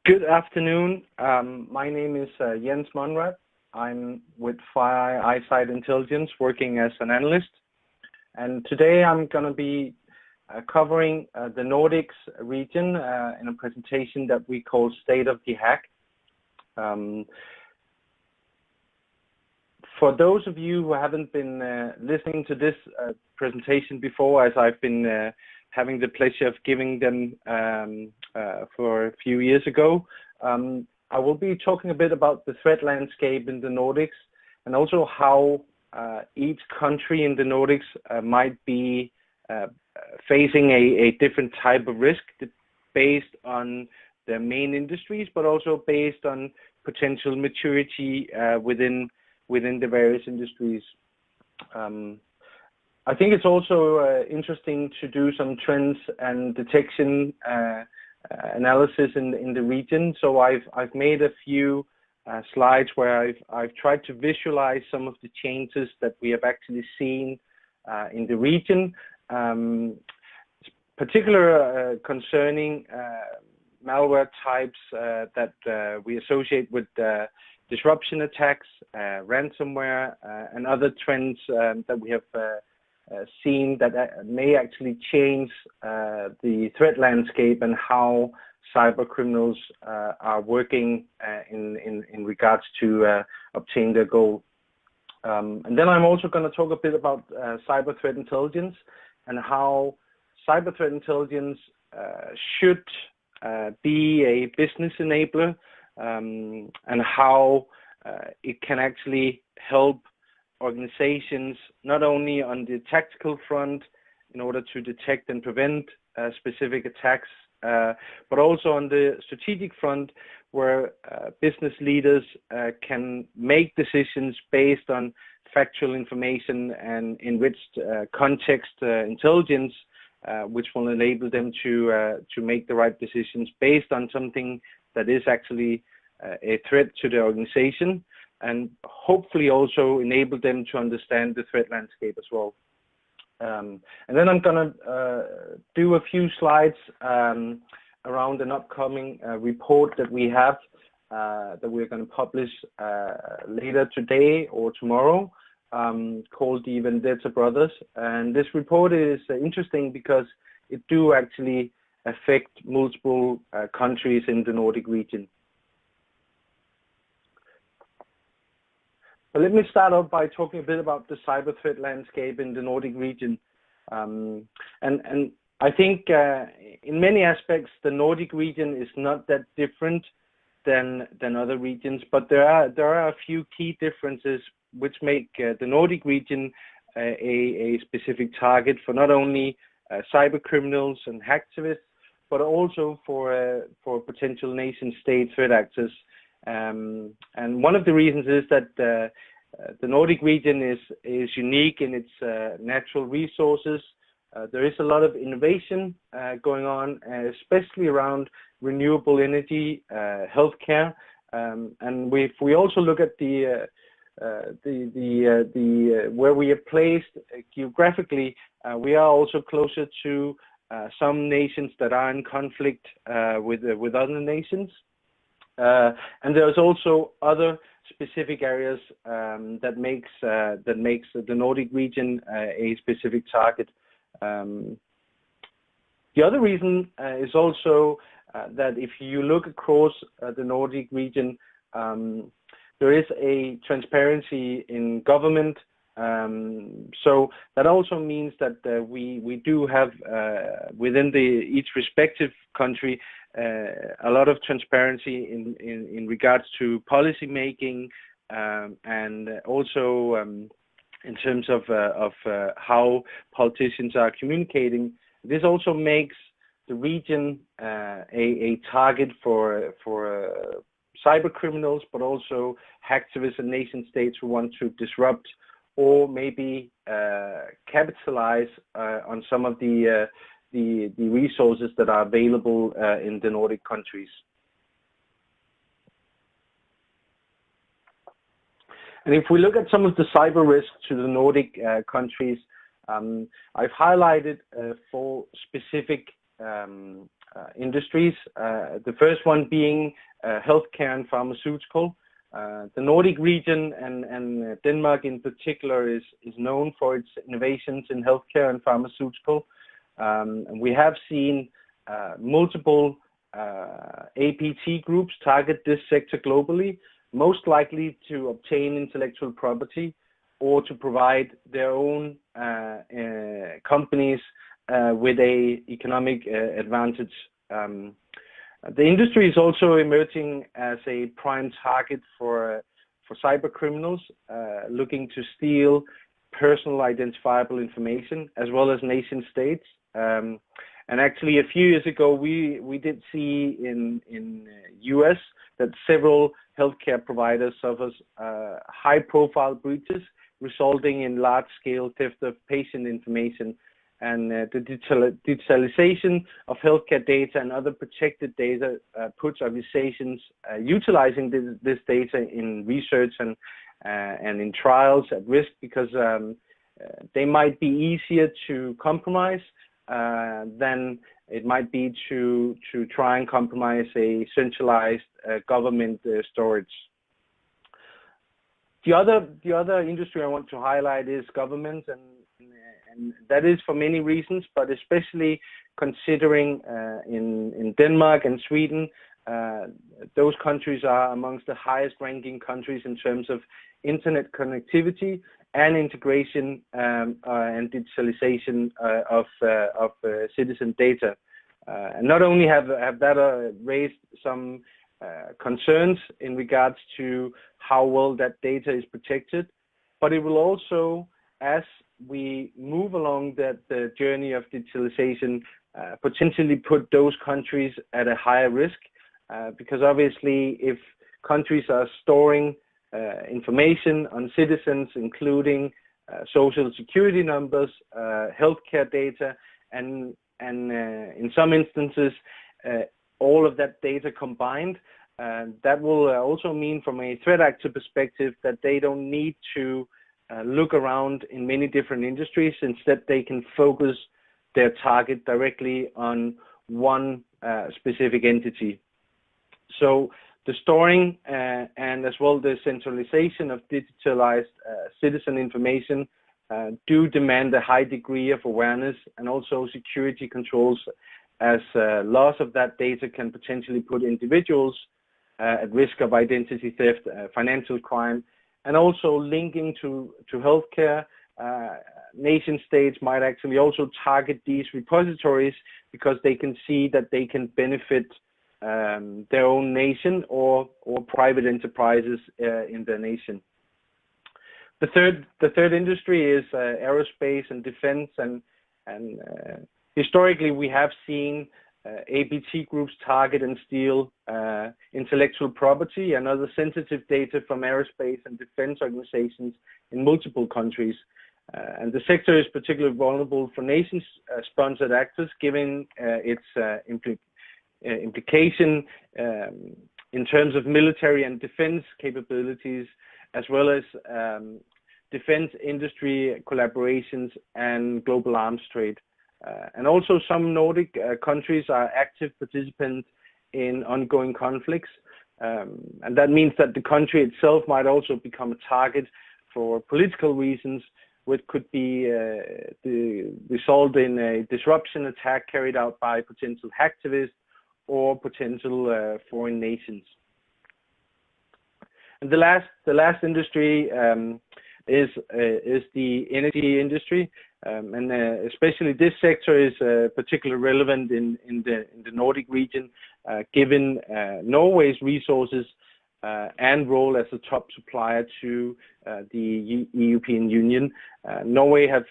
Good afternoon. My name is Jens Monrad. I'm with FireEye Eyesight Intelligence, working as an analyst. And today I'm going to be covering the Nordics region in a presentation that we call State of the Hack. For those of you who haven't been listening to this presentation before, as I've been having the pleasure of giving them for a few years ago, I will be talking a bit about the threat landscape in the Nordics and also how each country in the Nordics might be facing a different type of risk based on their main industries, but also based on potential maturity within the various industries. I think it's also interesting to do some trends and detection analysis in the region. So I've made a few slides where I've tried to visualize some of the changes that we have actually seen in the region, particularly concerning malware types that we associate with disruption attacks, ransomware, and other trends that we have seen that may actually change the threat landscape and how cyber criminals are working in regards to obtain their goal. And then I'm also going to talk a bit about cyber threat intelligence and how cyber threat intelligence should be a business enabler, and how it can actually help organizations not only on the tactical front in order to detect and prevent specific attacks, but also on the strategic front where business leaders can make decisions based on factual information and enriched context intelligence, which will enable them to make the right decisions based on something that is actually a threat to the organization, and hopefully also enable them to understand the threat landscape as well. And then I'm going to do a few slides around an upcoming report that we have that we're going to publish later today or tomorrow, called the Vendetta Brothers. And this report is interesting because it do actually affect multiple countries in the Nordic region. But let me start off by talking a bit about the cyber threat landscape in the Nordic region. And I think in many aspects, the Nordic region is not that different than other regions, but there are a few key differences which make the Nordic region a specific target for not only cyber criminals and hacktivists, but also for potential nation-state threat actors. And one of the reasons is that the Nordic region is unique in its natural resources. There is a lot of innovation going on, especially around renewable energy, healthcare, and if we also look at the where we are placed geographically, we are also closer to some nations that are in conflict with other nations. And there's also other specific areas that makes the Nordic region a specific target. The other reason is also that if you look across the Nordic region, there is a transparency in government. So that also means that we do have within each respective country a lot of transparency in regards to policy making, and also in terms of how politicians are communicating. This also makes the region a target for cyber criminals, but also hacktivists and nation states who want to disrupt or maybe capitalize on some of the resources that are available in the Nordic countries. And if we look at some of the cyber risks to the Nordic countries, I've highlighted 4 specific industries. The first one being healthcare and pharmaceutical. The Nordic region and Denmark in particular is known for its innovations in healthcare and pharmaceutical. And we have seen multiple APT groups target this sector globally, most likely to obtain intellectual property or to provide their own companies with a economic advantage. The industry is also emerging as a prime target for cybercriminals looking to steal personal identifiable information as well as nation states. And actually, a few years ago, we did see in US that several healthcare providers suffered high-profile breaches, resulting in large-scale theft of patient information. And the digitalization of healthcare data and other protected data puts organizations utilizing this data in research and in trials at risk because they might be easier to compromise than it might be to try and compromise a centralized government storage. The other industry I want to highlight is government, and that is for many reasons, but especially considering in Denmark and Sweden, those countries are amongst the highest ranking countries in terms of internet connectivity and integration and digitalization of citizen data. And not only have that raised some concerns in regards to how well that data is protected, but it will also, as we move along the journey of digitalization, potentially put those countries at a higher risk, because obviously if countries are storing information on citizens, including social security numbers, healthcare data, and in some instances, all of that data combined, that will also mean from a threat actor perspective that they don't need to look around in many different industries. Instead, they can focus their target directly on one specific entity. So the storing and as well the centralization of digitalized citizen information do demand a high degree of awareness and also security controls, as loss of that data can potentially put individuals at risk of identity theft, financial crime, and also linking to healthcare. Nation states might actually also target these repositories because they can see that they can benefit their own nation or private enterprises in their nation. The third industry is aerospace and defense, and historically we have seen APT groups target and steal intellectual property and other sensitive data from aerospace and defense organizations in multiple countries. And the sector is particularly vulnerable for nation-sponsored actors, given its implication in terms of military and defense capabilities, as well as defense industry collaborations and global arms trade. And also some Nordic countries are active participants in ongoing conflicts. And that means that the country itself might also become a target for political reasons, which could be result in a disruption attack carried out by potential hacktivists or potential foreign nations. And the last industry is the energy industry, and especially this sector is particularly relevant in the Nordic region, given Norway's resources and role as a top supplier to the European Union. Norway have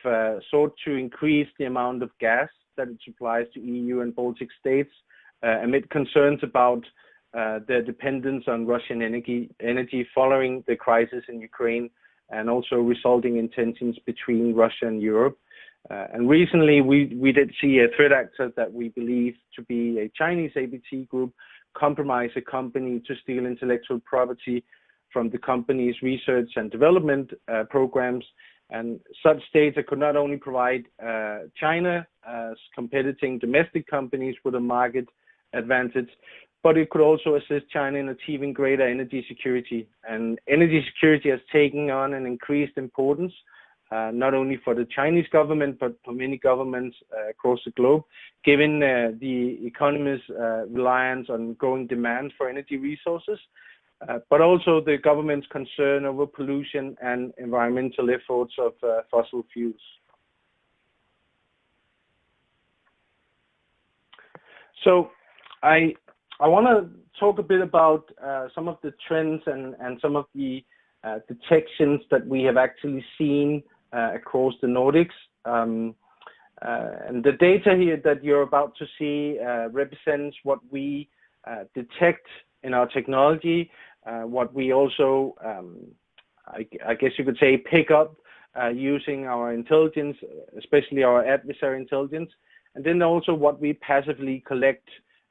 sought to increase the amount of gas that it supplies to EU and Baltic states amid concerns about their dependence on Russian energy following the crisis in Ukraine, and also resulting in tensions between Russia and Europe. And recently we did see a threat actor that we believe to be a Chinese APT group compromise a company to steal intellectual property from the company's research and development programs, And such data could not only provide China as competing domestic companies with a market advantage, but it could also assist China in achieving greater energy security. And energy security has taken on an increased importance, not only for the Chinese government, but for many governments across the globe, given the economy's reliance on growing demand for energy resources, but also the government's concern over pollution and environmental efforts of fossil fuels. So I want to talk a bit about some of the trends and some of the detections that we have actually seen across the Nordics. And the data here that you're about to see represents what we detect in our technology, what we also, I guess you could say, pick up using our intelligence, especially our adversary intelligence, and then also what we passively collect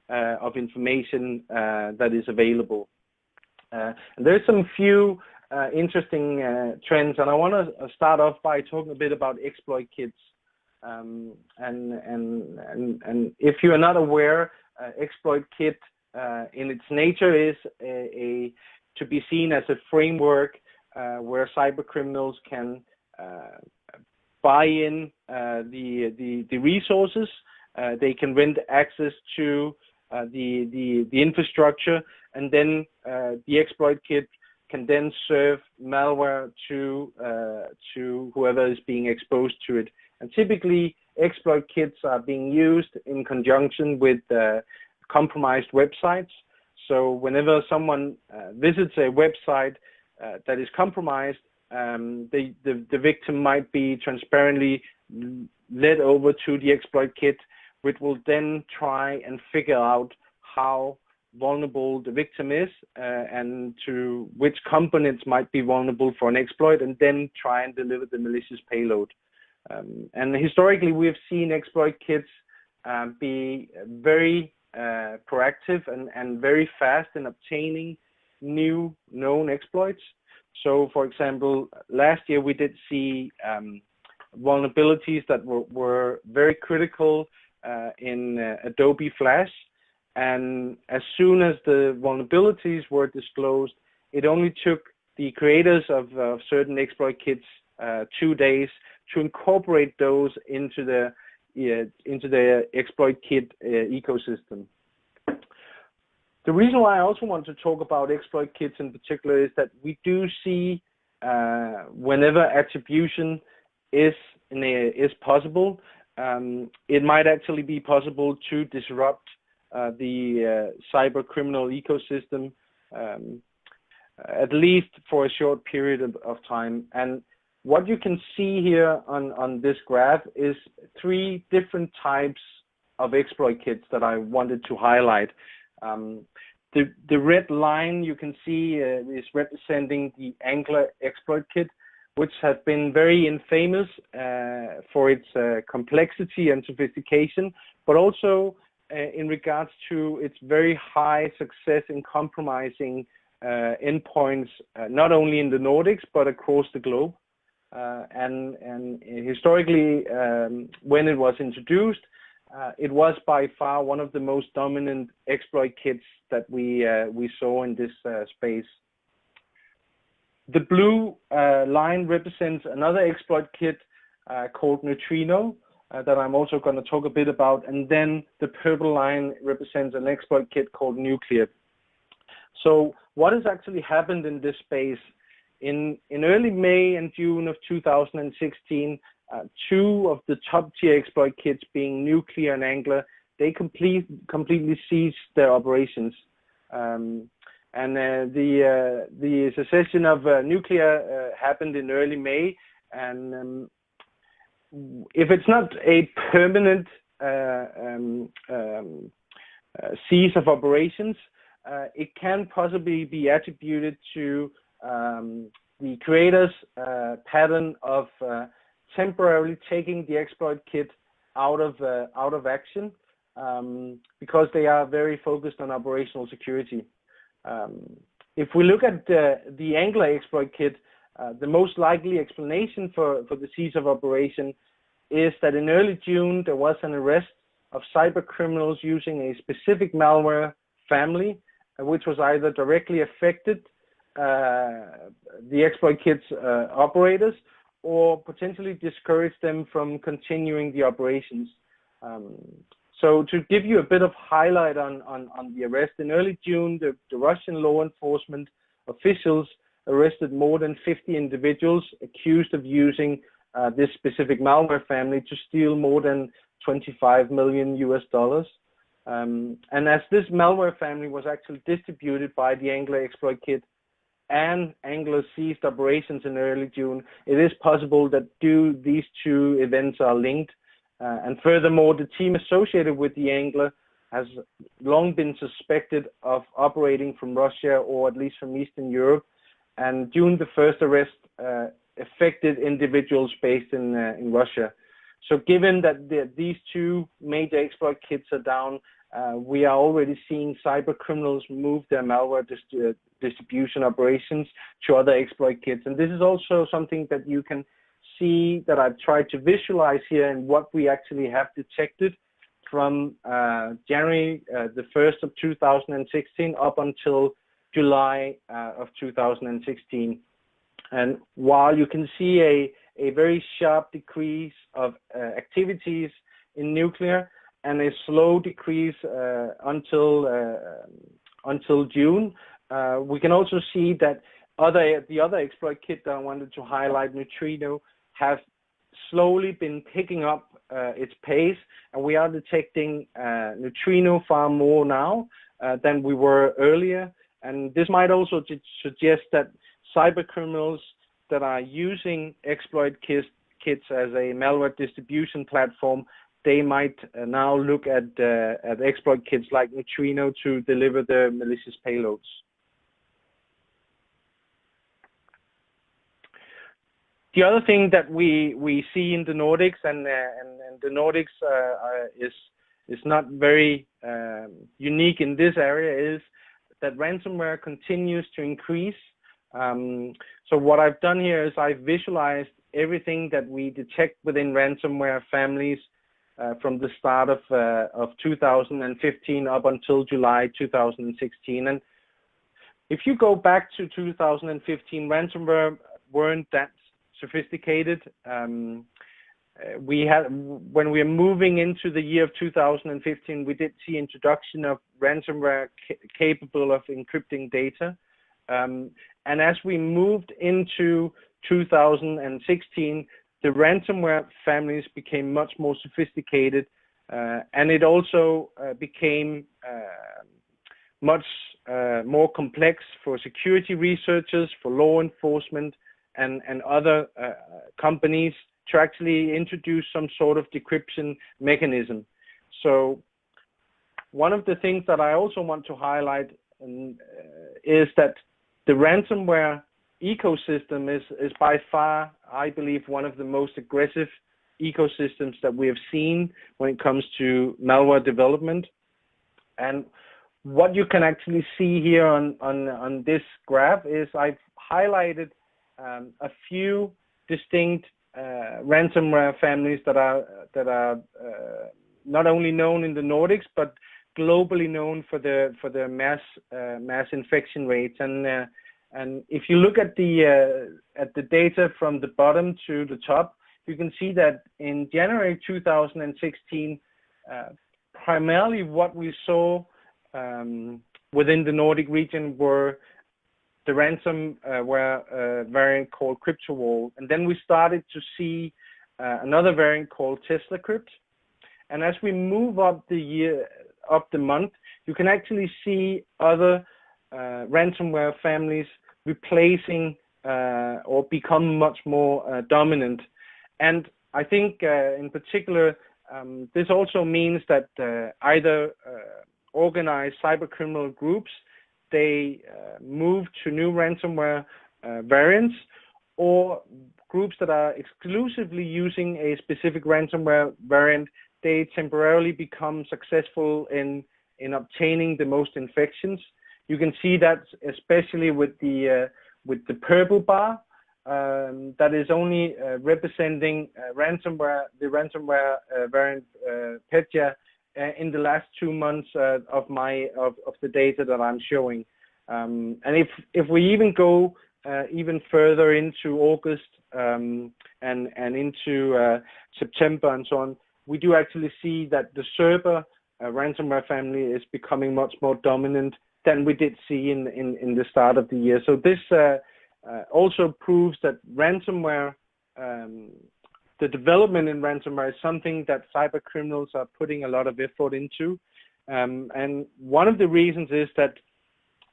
of information that is available. And there's some few interesting trends, and I want to start off by talking a bit about exploit kits. And if you are not aware, exploit kit in its nature is to be seen as a framework where cybercriminals can buy in the resources. They can rent access to the infrastructure, and then the exploit kit can then serve malware to whoever is being exposed to it. And typically, exploit kits are being used in conjunction with compromised websites. So whenever someone visits a website that is compromised, the victim might be transparently led over to the exploit kit, which will then try and figure out how vulnerable the victim is and to which components might be vulnerable for an exploit, and then try and deliver the malicious payload. And historically, we have seen exploit kits be very proactive and very fast in obtaining new known exploits. So, for example, last year we did see vulnerabilities that were very critical in Adobe Flash. And as soon as the vulnerabilities were disclosed, it only took the creators of certain exploit kits 2 days to incorporate those into the exploit kit ecosystem. The reason why I also want to talk about exploit kits in particular is that we do see whenever attribution is possible, it might actually be possible to disrupt the cyber criminal ecosystem, at least for a short period of time. And what you can see here on this graph is 3 different types of exploit kits that I wanted to highlight. The red line you can see is representing the Angler exploit kit, which has been very infamous for its complexity and sophistication, but also in regards to its very high success in compromising endpoints, not only in the Nordics, but across the globe. And historically, when it was introduced, it was by far one of the most dominant exploit kits that we saw in this space. The blue line represents another exploit kit called Neutrino that I'm also going to talk a bit about, and then the purple line represents an exploit kit called Nuclear. So what has actually happened in this space? In early May and June of 2016, 2 of the top-tier exploit kits, being Nuclear and Angler, they completely ceased their operations. And the cessation of Nuclear happened in early May, and if it's not a permanent cease of operations, it can possibly be attributed to the creators' pattern of temporarily taking the exploit kit out of action because they are very focused on operational security. If we look at the Angler exploit kit, The most likely explanation for the cease of operation is that in early June there was an arrest of cyber criminals using a specific malware family, which was either directly affected the exploit kit's operators or potentially discouraged them from continuing the operations. So to give you a bit of highlight on the arrest, in early June, the Russian law enforcement officials arrested more than 50 individuals accused of using this specific malware family to steal more than $25 million US. And as this malware family was actually distributed by the Angler exploit kit and Angler ceased operations in early June, it is possible that these two events are linked. And furthermore, the team associated with the Angler has long been suspected of operating from Russia or at least from Eastern Europe. And during the first arrest, affected individuals based in Russia. So given that these two major exploit kits are down, we are already seeing cyber criminals move their malware distribution operations to other exploit kits. And this is also something that you can see that I've tried to visualize here and what we actually have detected from January the 1st of 2016 up until July of 2016. And while you can see a very sharp decrease of activities in nuclear and a slow decrease until June, we can also see that the other exploit kit that I wanted to highlight, Neutrino, have slowly been picking up its pace, and we are detecting Neutrino far more now than we were earlier. And this might also suggest that cyber criminals that are using exploit kits as a malware distribution platform, they might now look at exploit kits like Neutrino to deliver their malicious payloads. The other thing that we see in the Nordics, and the Nordics is not very unique in this area, is that ransomware continues to increase. So what I've done here is I've visualized everything that we detect within ransomware families from the start of 2015 up until July 2016. And if you go back to 2015, ransomware weren't that sophisticated. When we are moving into the year of 2015, we did see introduction of ransomware capable of encrypting data. And as we moved into 2016, the ransomware families became much more sophisticated, and it also became much more complex for security researchers, for law enforcement, and other companies to actually introduce some sort of decryption mechanism. So one of the things that I also want to highlight is that the ransomware ecosystem is by far, I believe, one of the most aggressive ecosystems that we have seen when it comes to malware development. And what you can actually see here on this graph is I've highlighted a few distinct ransomware families that are not only known in the Nordics but globally known for their mass infection rates. And if you look at the data from the bottom to the top, you can see that in January 2016, primarily what we saw within the Nordic region were the ransomware variant called CryptoWall, and then we started to see another variant called TeslaCrypt. And as we move up the month, you can actually see other ransomware families replacing or become much more dominant. And I think in particular, this also means that either organized cybercriminal groups, they move to new ransomware variants, or groups that are exclusively using a specific ransomware variant, they temporarily become successful in obtaining the most infections. You can see that especially with the purple bar. that is only representing ransomware, the ransomware variant Petya in the last 2 months of the data that I'm showing. And if we even go even further into August and into September and so on, we do actually see that the Cerber ransomware family is becoming much more dominant than we did see in the start of the year. So this also proves that ransomware, the development in ransomware is something that cyber criminals are putting a lot of effort into. And one of the reasons is that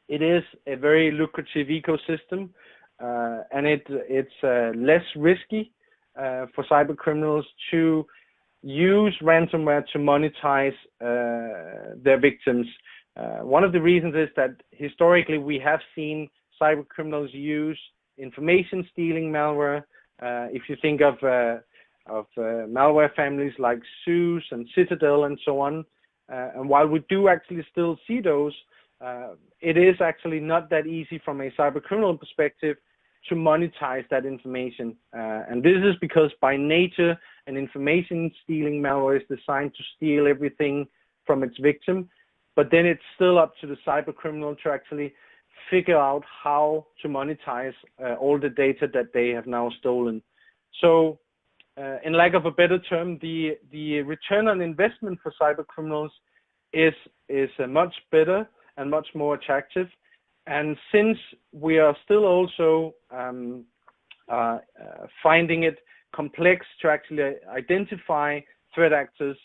it is a very lucrative ecosystem, and it's less risky for cyber criminals to use ransomware to monetize their victims. One of the reasons is that historically we have seen cyber criminals use information stealing malware. If you think of malware families like SUSE and Citadel and so on, and while we do actually still see those, it is actually not that easy from a cyber criminal perspective to monetize that information. And this is because by nature, an information stealing malware is designed to steal everything from its victim, but then it's still up to the cyber criminal to actually figure out how to monetize all the data that they have now stolen. So in lack of a better term, the return on investment for cyber criminals is much better and much more attractive. And since we are still also finding it complex to actually identify threat actors,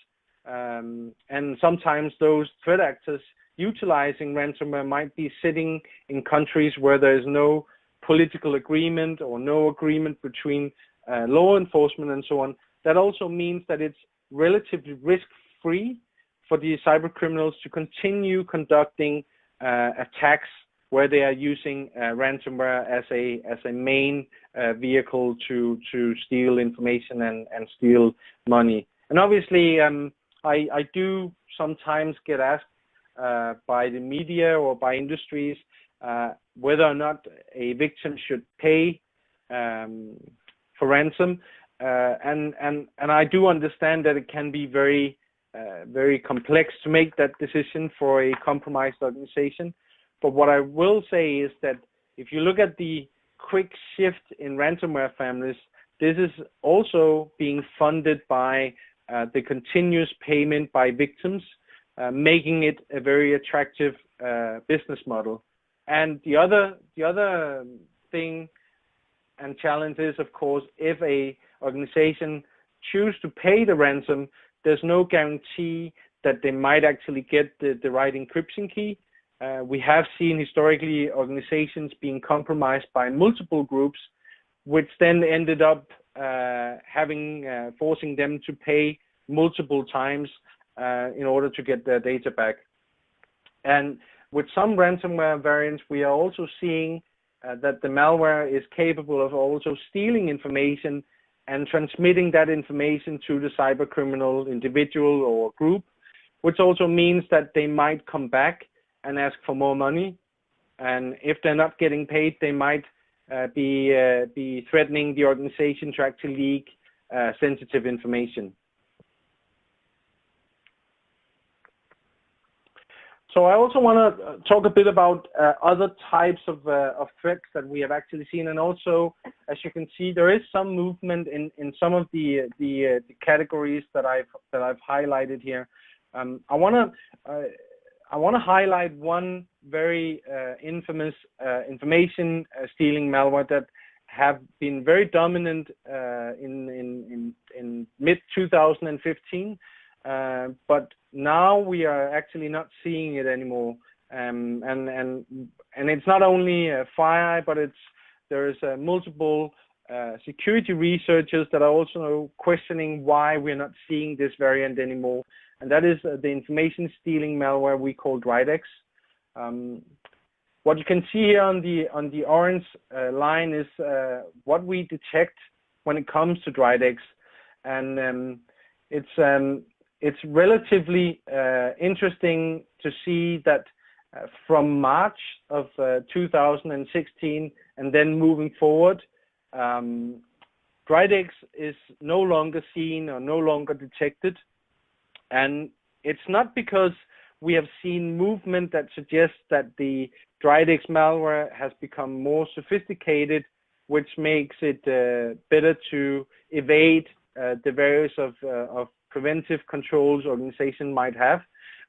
and sometimes those threat actors utilizing ransomware might be sitting in countries where there is no political agreement or no agreement between law enforcement and so on, that also means that it's relatively risk-free for the cyber criminals to continue conducting attacks where they are using ransomware as a main vehicle to steal information and steal money. And obviously, I do sometimes get asked by the media or by industries whether or not a victim should pay for ransom, and I do understand that it can be very complex to make that decision for a compromised organization. But what I will say is that if you look at the quick shift in ransomware families, this is also being funded by the continuous payment by victims, making it a very attractive business model. And the other thing and challenge is, of course, if a organization choose to pay the ransom, there's no guarantee that they might actually get the right encryption key. We have seen historically organizations being compromised by multiple groups, which then ended up forcing them to pay multiple times in order to get their data back. And with some ransomware variants, we are also seeing that the malware is capable of also stealing information and transmitting that information to the cyber criminal individual or group, which also means that they might come back and ask for more money. And if they're not getting paid, they might be threatening the organization to actually leak sensitive information. So I also want to talk a bit about other types of threats that we have actually seen, and also, as you can see, there is some movement in some of the categories that I've highlighted here. I want to highlight one very infamous information stealing malware that have been very dominant in mid 2015, but now we are actually not seeing it anymore, and it's not only FireEye, but there's multiple security researchers that are also questioning why we're not seeing this variant anymore, and that is the information stealing malware we call Dridex. What you can see here on the orange line is what we detect when it comes to Dridex, and it's relatively interesting to see that from March of 2016 and then moving forward, Dridex is no longer seen or no longer detected. And it's not because we have seen movement that suggests that the Dridex malware has become more sophisticated, which makes it better to evade the various of preventive controls organization might have.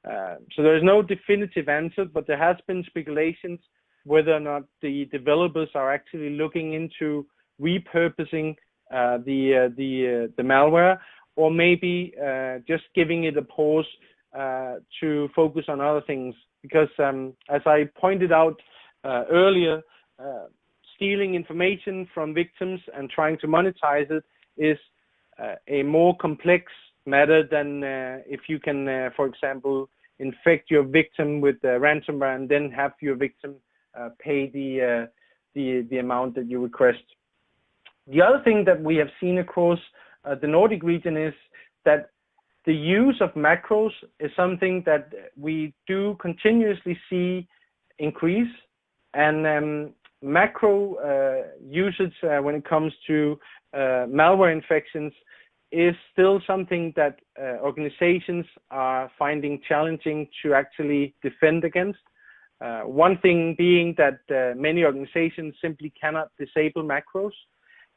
So there's no definitive answer, but there has been speculations whether or not the developers are actually looking into repurposing the malware, or maybe just giving it a pause to focus on other things. Because as I pointed out earlier, stealing information from victims and trying to monetize it is a more complex matter than if you can, for example, infect your victim with ransomware and then have your victim pay the amount that you request. The other thing that we have seen across the Nordic region is that the use of macros is something that we do continuously see increase, and macro usage when it comes to malware infections is still something that organizations are finding challenging to actually defend against. One thing being that many organizations simply cannot disable macros.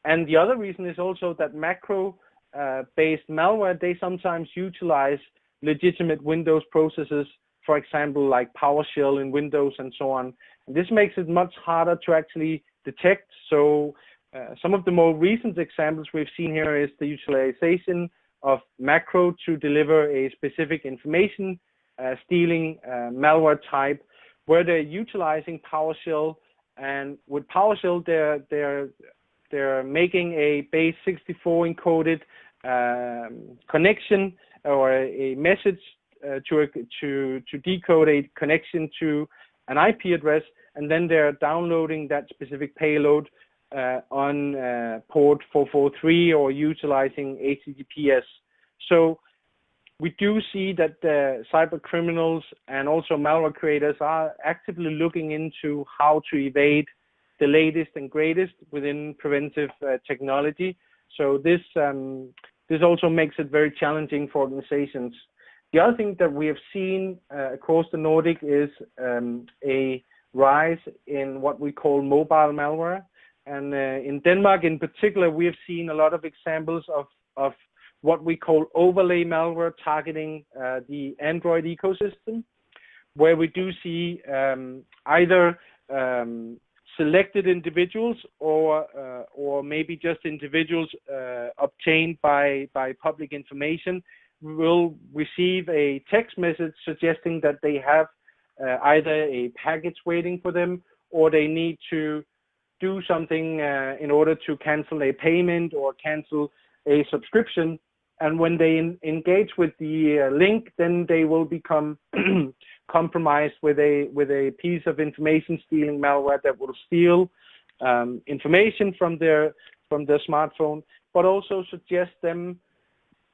And the other reason is also that macro-based malware, they sometimes utilize legitimate Windows processes, for example, like PowerShell in Windows and so on. And this makes it much harder to actually detect. So some of the more recent examples we've seen here is the utilization of macro to deliver a specific information stealing malware type, where they're utilizing PowerShell, and with PowerShell they're making a base 64 encoded connection or a message to decode a connection to an IP address, and then they're downloading that specific payload on port 443 or utilizing HTTPS. So we do see that the cyber criminals and also malware creators are actively looking into how to evade the latest and greatest within preventive technology. So this also makes it very challenging for organizations. The other thing that we have seen across the Nordic is a rise in what we call mobile malware. And in Denmark in particular, we have seen a lot of examples of what we call overlay malware targeting the Android ecosystem, where we do see either selected individuals or maybe just individuals obtained by public information will receive a text message suggesting that they have either a package waiting for them, or they need to do something in order to cancel a payment or cancel a subscription. And when they engage with the link, then they will become compromised with a piece of information stealing malware that will steal information from their smartphone, but also suggest them,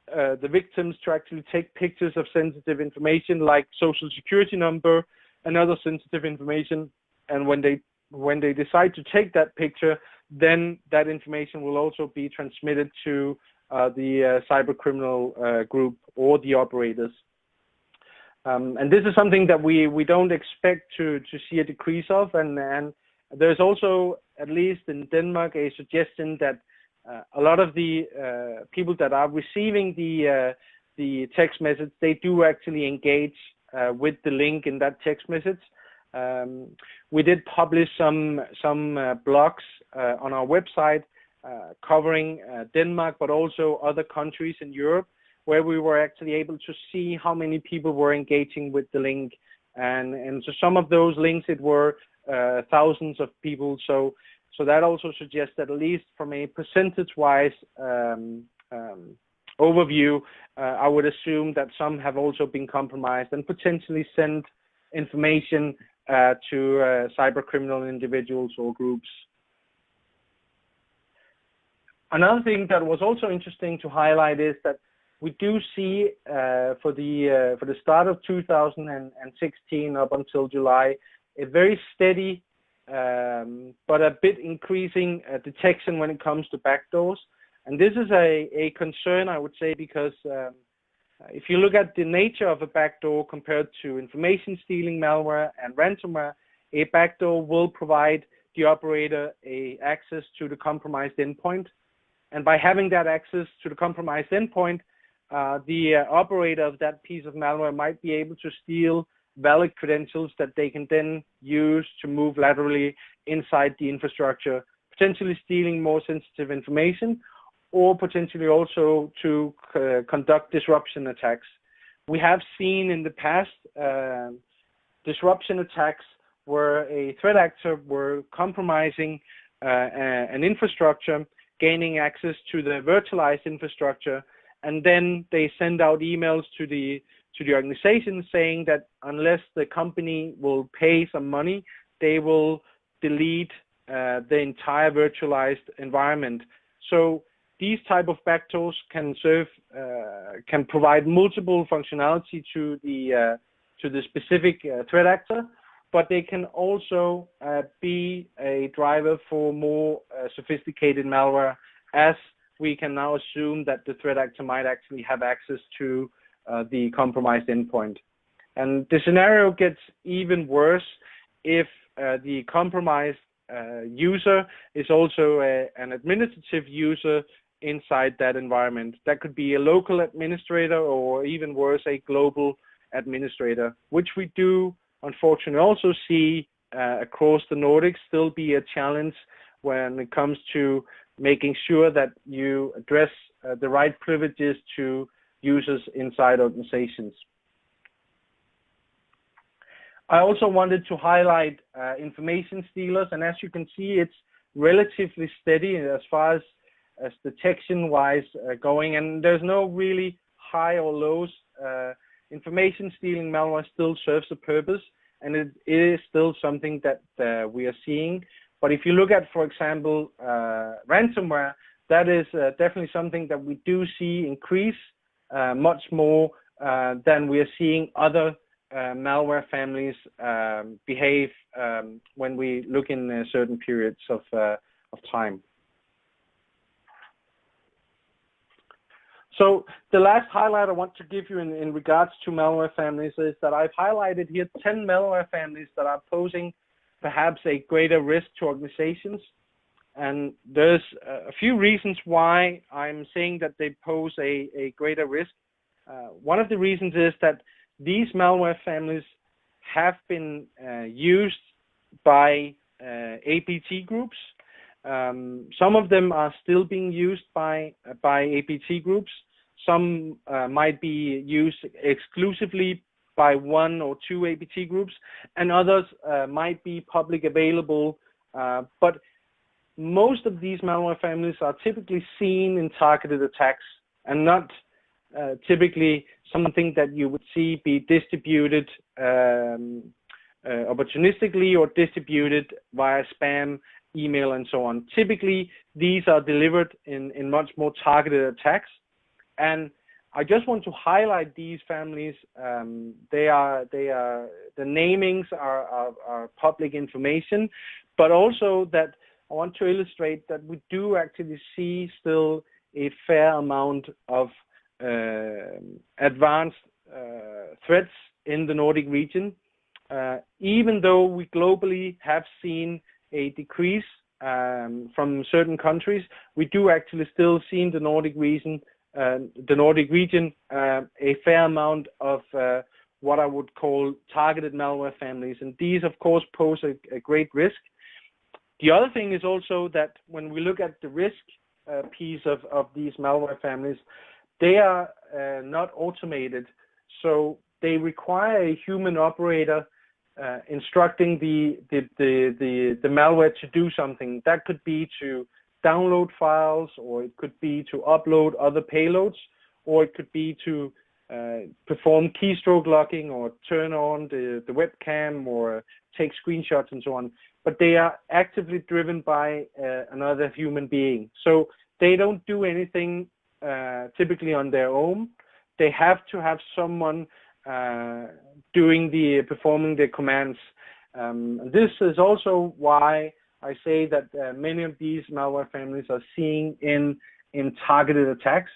the victims, to actually take pictures of sensitive information like social security number and other sensitive information. And when they decide to take that picture, then that information will also be transmitted to the cybercriminal group or the operators. And this is something that we don't expect to see a decrease of. And there's also, at least in Denmark, a suggestion that a lot of the people that are receiving the text message, they do actually engage with the link in that text message. We did publish some blogs on our website covering Denmark, but also other countries in Europe, where we were actually able to see how many people were engaging with the link. And so some of those links, it were thousands of people. So that also suggests that, at least from a percentage-wise overview, I would assume that some have also been compromised and potentially sent information to cybercriminal individuals or groups. Another thing that was also interesting to highlight is that we do see for the start of 2016 up until July a very steady but a bit increasing detection when it comes to backdoors. And this is a concern, I would say, because if you look at the nature of a backdoor compared to information stealing malware and ransomware, a backdoor will provide the operator access to the compromised endpoint. And by having that access to the compromised endpoint, the operator of that piece of malware might be able to steal valid credentials that they can then use to move laterally inside the infrastructure, potentially stealing more sensitive information, or potentially also to conduct disruption attacks. We have seen in the past disruption attacks where a threat actor were compromising an infrastructure, gaining access to the virtualized infrastructure, and then they send out emails to the organization saying that unless the company will pay some money, they will delete the entire virtualized environment. So these type of backdoors can provide multiple functionality to the specific threat actor, but they can also be a driver for more sophisticated malware, as we can now assume that the threat actor might actually have access to the compromised endpoint. And the scenario gets even worse if the compromised user is also an administrative user inside that environment. That could be a local administrator, or even worse, a global administrator, which we do unfortunately also see across the Nordics still be a challenge when it comes to making sure that you address the right privileges to users inside organizations. I also wanted to highlight information stealers, and as you can see, it's relatively steady as far as detection-wise going, and there's no really high or lows. Information stealing malware still serves a purpose, and it is still something that we are seeing. But if you look at, for example, ransomware, that is definitely something that we do see increase much more than we are seeing other malware families behave when we look in certain periods of time. So the last highlight I want to give you in regards to malware families is that I've highlighted here 10 malware families that are posing perhaps a greater risk to organizations. And there's a few reasons why I'm saying that they pose a greater risk. One of the reasons is that these malware families have been used by APT groups. Some of them are still being used by APT groups. Some might be used exclusively by one or two APT groups, and others might be public available. But most of these malware families are typically seen in targeted attacks and not typically something that you would see be distributed opportunistically or distributed via spam, email, and so on. Typically, these are delivered in much more targeted attacks. And I just want to highlight these families. The namings are public information, but also that I want to illustrate that we do actually see still a fair amount of advanced threats in the Nordic region. Even though we globally have seen a decrease from certain countries, we do actually still see in the Nordic region a fair amount of what I would call targeted malware families, and these of course pose a great risk. The other thing is also that when we look at the risk piece of these malware families, they are not automated, so they require a human operator instructing the malware to do something. That could be to download files, or it could be to upload other payloads, or it could be to perform keystroke locking, or turn on the webcam, or take screenshots and so on. But they are actively driven by another human being. So they don't do anything typically on their own. They have to have someone performing the commands. This is also why I say that many of these malware families are seen in targeted attacks.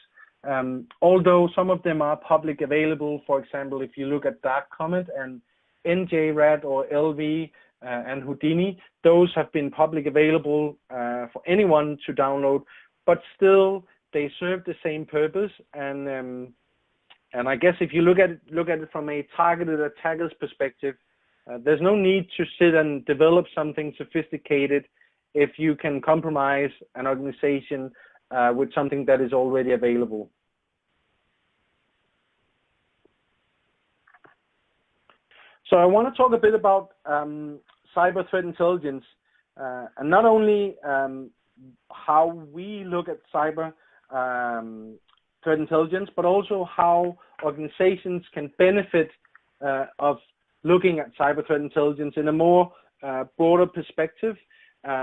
Although some of them are public available, for example, if you look at Dark Comet and NJRAD or LV and Houdini, those have been public available for anyone to download, but still they serve the same purpose. And I guess if you look at it from a targeted attacker's perspective, there's no need to sit and develop something sophisticated if you can compromise an organization with something that is already available. So I want to talk a bit about cyber threat intelligence, and not only how we look at cyber threat intelligence, but also how organizations can benefit of looking at cyber threat intelligence in a more broader perspective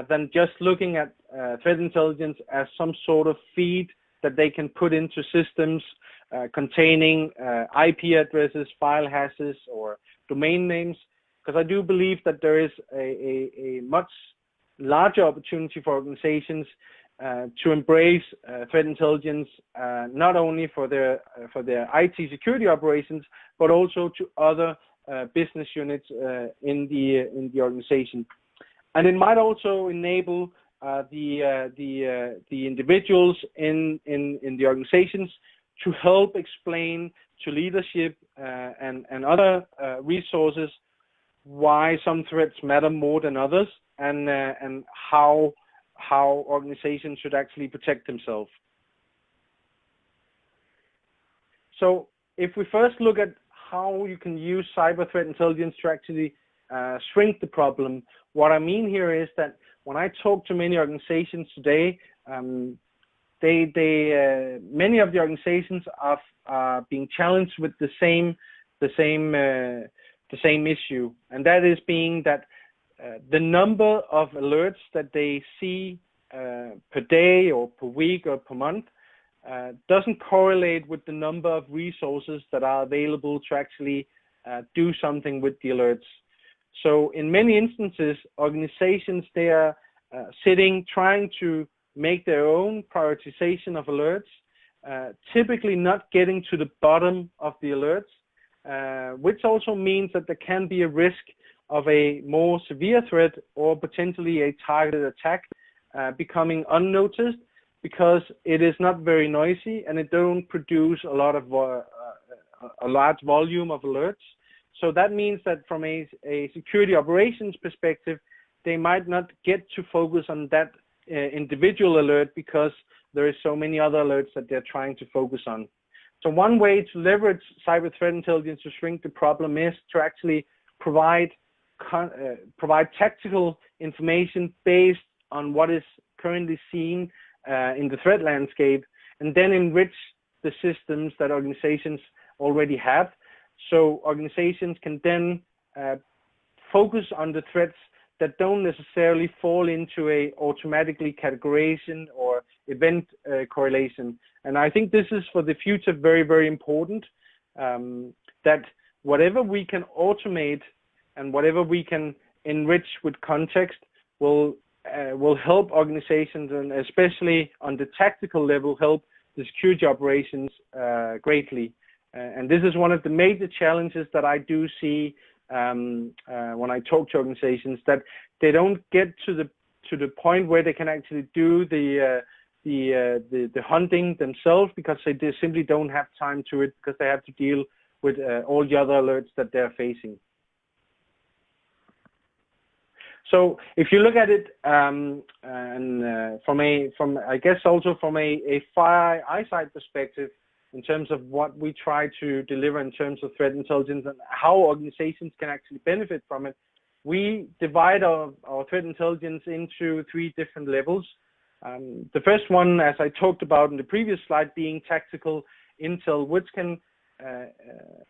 than just looking at threat intelligence as some sort of feed that they can put into systems containing IP addresses, file hashes, or domain names. Because I do believe that there is a much larger opportunity for organizations to embrace threat intelligence, not only for their IT security operations, but also to other business units in the organization. And it might also enable the individuals in the organizations to help explain to leadership and other resources why some threats matter more than others, and how organizations should actually protect themselves. So if we first look at how you can use cyber threat intelligence to actually shrink the problem, what I mean here is that when I talk to many organizations today, many of the organizations are being challenged with the same issue, and that is being that the number of alerts that they see per day or per week or per month doesn't correlate with the number of resources that are available to actually do something with the alerts. So in many instances, organizations, they are sitting trying to make their own prioritization of alerts, typically not getting to the bottom of the alerts, which also means that there can be a risk of a more severe threat or potentially a targeted attack becoming unnoticed because it is not very noisy and it don't produce a lot of a large volume of alerts. So that means that from a security operations perspective, they might not get to focus on that individual alert because there is so many other alerts that they're trying to focus on. So one way to leverage cyber threat intelligence to shrink the problem is to actually provide tactical information based on what is currently seen in the threat landscape, and then enrich the systems that organizations already have. So organizations can then focus on the threats that don't necessarily fall into a automatically categorization or event correlation. And I think this is for the future very, very important, that whatever we can automate and whatever we can enrich with context will help organizations, and especially on the tactical level, help the security operations greatly. And this is one of the major challenges that I do see when I talk to organizations, that they don't get to the point where they can actually do the hunting themselves because they simply don't have time to it, because they have to deal with all the other alerts that they're facing. So if you look at it, and from I guess also from a FireEye side perspective, in terms of what we try to deliver in terms of threat intelligence and how organizations can actually benefit from it, we divide our threat intelligence into 3 different levels. The first one, as I talked about in the previous slide, being tactical intel, which can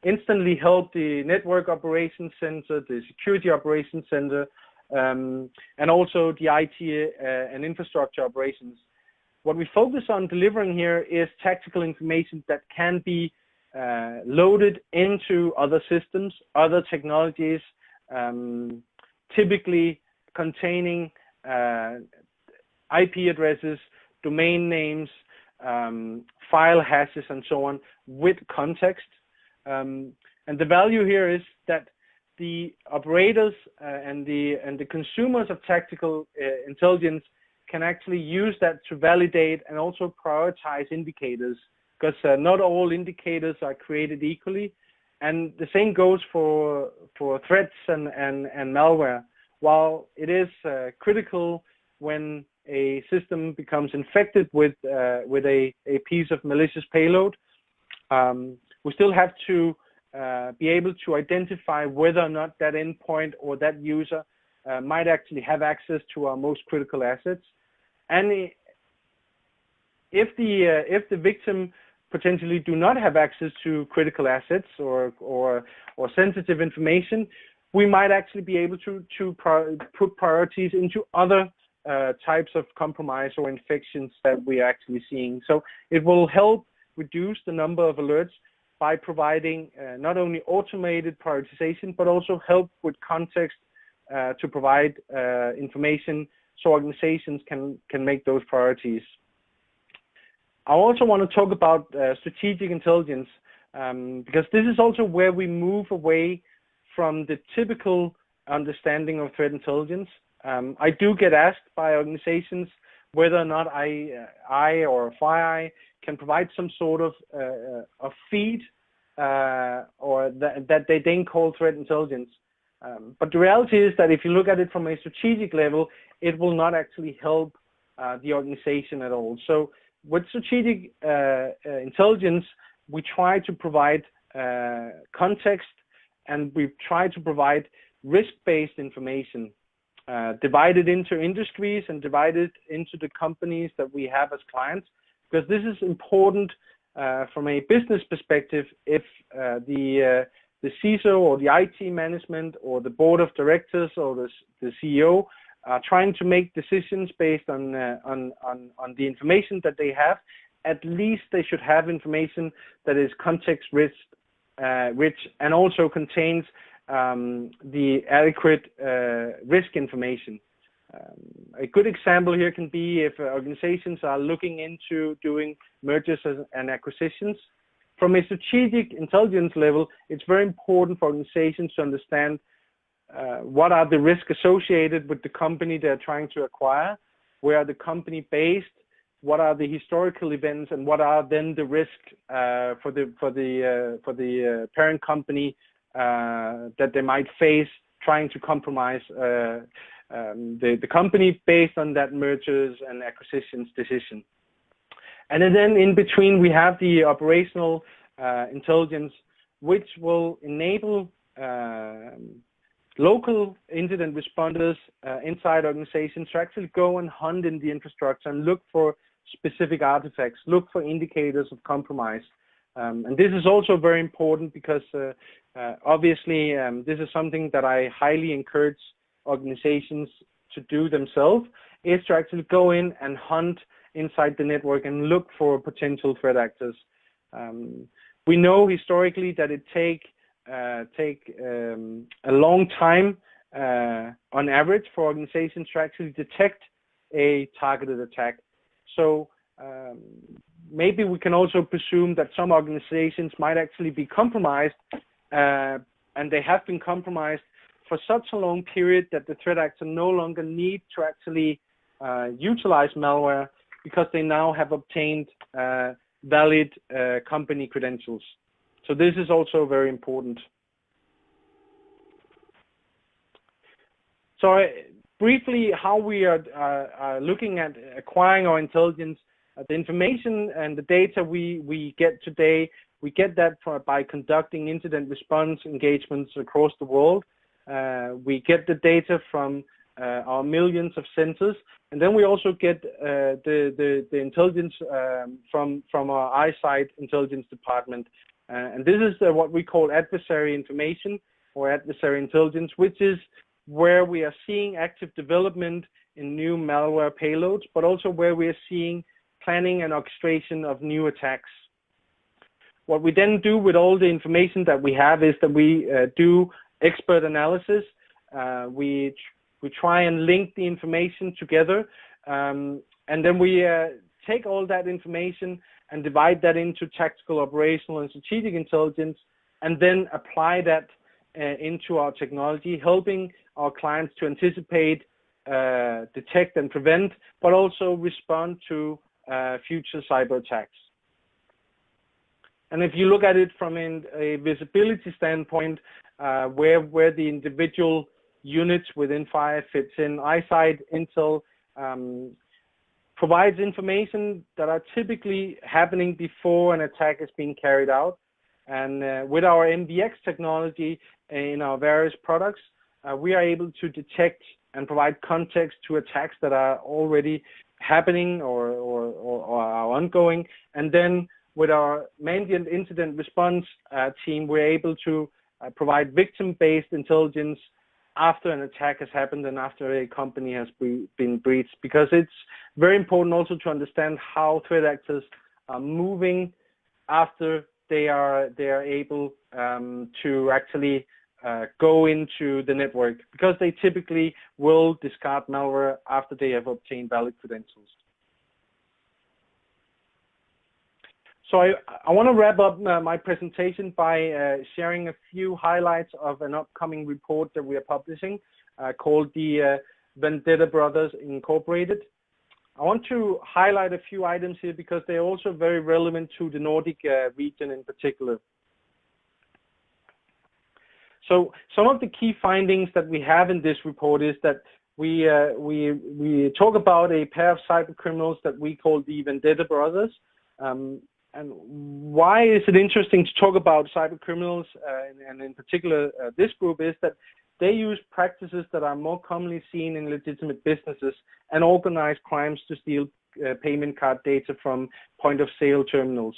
instantly help the network operations center, the security operations center, and also the IT and infrastructure operations. What we focus on delivering here is tactical information that can be loaded into other systems, other technologies, typically containing IP addresses, domain names, file hashes, and so on with context. And the value here is that the operators and the consumers of tactical intelligence can actually use that to validate and also prioritize indicators, because not all indicators are created equally. And the same goes for threats and malware. While it is critical when a system becomes infected with a piece of malicious payload, we still have to be able to identify whether or not that endpoint or that user might actually have access to our most critical assets. And if the victim potentially do not have access to critical assets or sensitive information, we might actually be able to put priorities into other types of compromise or infections that we are actually seeing. So it will help reduce the number of alerts by providing not only automated prioritization, but also help with context to provide information so organizations can make those priorities. I also want to talk about strategic intelligence, because this is also where we move away from the typical understanding of threat intelligence. I do get asked by organizations whether or not I or FireEye can provide some sort of a feed or that they then call threat intelligence. But the reality is that if you look at it from a strategic level, it will not actually help the organization at all. So with strategic intelligence, we try to provide context, and we try to provide risk-based information, divided into industries and divided into the companies that we have as clients, because this is important from a business perspective. If the CISO or the IT management or the board of directors or the CEO are trying to make decisions based on the information that they have, at least they should have information that is context rich and also contains the adequate risk information. A good example here can be if organizations are looking into doing mergers and acquisitions. From a strategic intelligence level, it's very important for organizations to understand what are the risks associated with the company they're trying to acquire, where are the company based, what are the historical events, and what are then the risks for the parent company that they might face trying to compromise the company based on that mergers and acquisitions decision. And then in between, we have the operational intelligence, which will enable local incident responders inside organizations to actually go and hunt in the infrastructure and look for specific artifacts, look for indicators of compromise. And this is also very important because obviously this is something that I highly encourage organizations to do themselves, is to actually go in and hunt inside the network and look for potential threat actors. We know historically that it take a long time on average for organizations to actually detect a targeted attack. So maybe we can also presume that some organizations might actually be compromised, and they have been compromised for such a long period that the threat actor no longer need to actually utilize malware because they now have obtained valid company credentials. So this is also very important. So briefly, how we are looking at acquiring our intelligence, the information and the data we get today, we get that by conducting incident response engagements across the world. We get the data from our millions of sensors, and then we also get the intelligence from our eyesight intelligence department. And this is what we call adversary information or adversary intelligence, which is where we are seeing active development in new malware payloads, but also where we are seeing planning and orchestration of new attacks. What we then do with all the information that we have is that we do expert analysis We try and link the information together, and then we take all that information and divide that into tactical, operational, and strategic intelligence, and then apply that into our technology, helping our clients to anticipate, detect and prevent, but also respond to future cyber attacks. And if you look at it from a visibility standpoint, where the individual units within FireEye fits in, eyesight, intel, provides information that are typically happening before an attack is being carried out. And with our MVX technology in our various products, we are able to detect and provide context to attacks that are already happening or are ongoing. And then with our managed incident response team, we're able to provide victim-based intelligence after an attack has happened and after a company has been breached, because it's very important also to understand how threat actors are moving after they are able to actually go into the network, because they typically will discard malware after they have obtained valid credentials. So I want to wrap up my presentation by sharing a few highlights of an upcoming report that we are publishing called the Vendetta Brothers Incorporated. I want to highlight a few items here because they're also very relevant to the Nordic region in particular. So some of the key findings that we have in this report is that we talk about a pair of cyber criminals that we call the Vendetta Brothers. And why is it interesting to talk about cyber criminals, and in particular this group, is that they use practices that are more commonly seen in legitimate businesses and organized crimes to steal payment card data from point-of-sale terminals.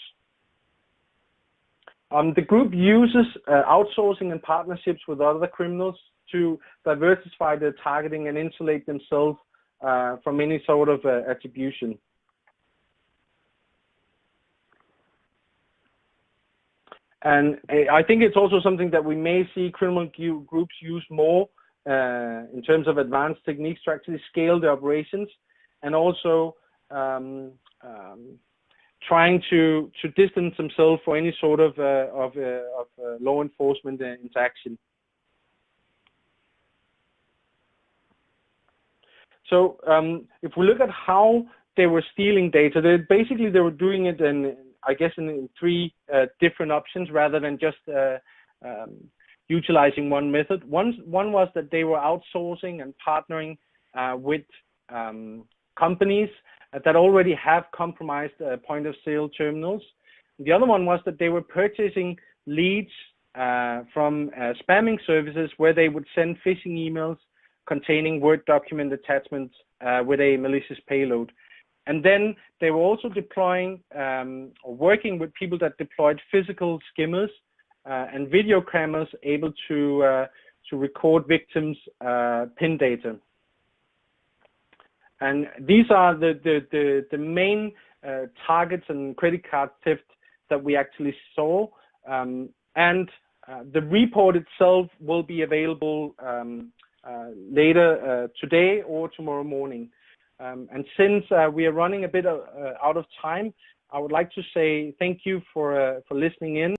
The group uses outsourcing and partnerships with other criminals to diversify their targeting and insulate themselves from any sort of attribution. And I think it's also something that we may see criminal groups use more in terms of advanced techniques to actually scale their operations, and also trying to distance themselves for any sort of law enforcement interaction. So if we look at how they were stealing data, they were doing it in three different options rather than just utilizing one method. One was that they were outsourcing and partnering with companies that already have compromised point-of-sale terminals. The other one was that they were purchasing leads from spamming services where they would send phishing emails containing Word document attachments with a malicious payload. And then they were also deploying or working with people that deployed physical skimmers and video cameras able to record victims' PIN data. And these are the main targets and credit card theft that we actually saw. And the report itself will be available later today or tomorrow morning. And since we are running a bit out of time, I would like to say thank you for listening in.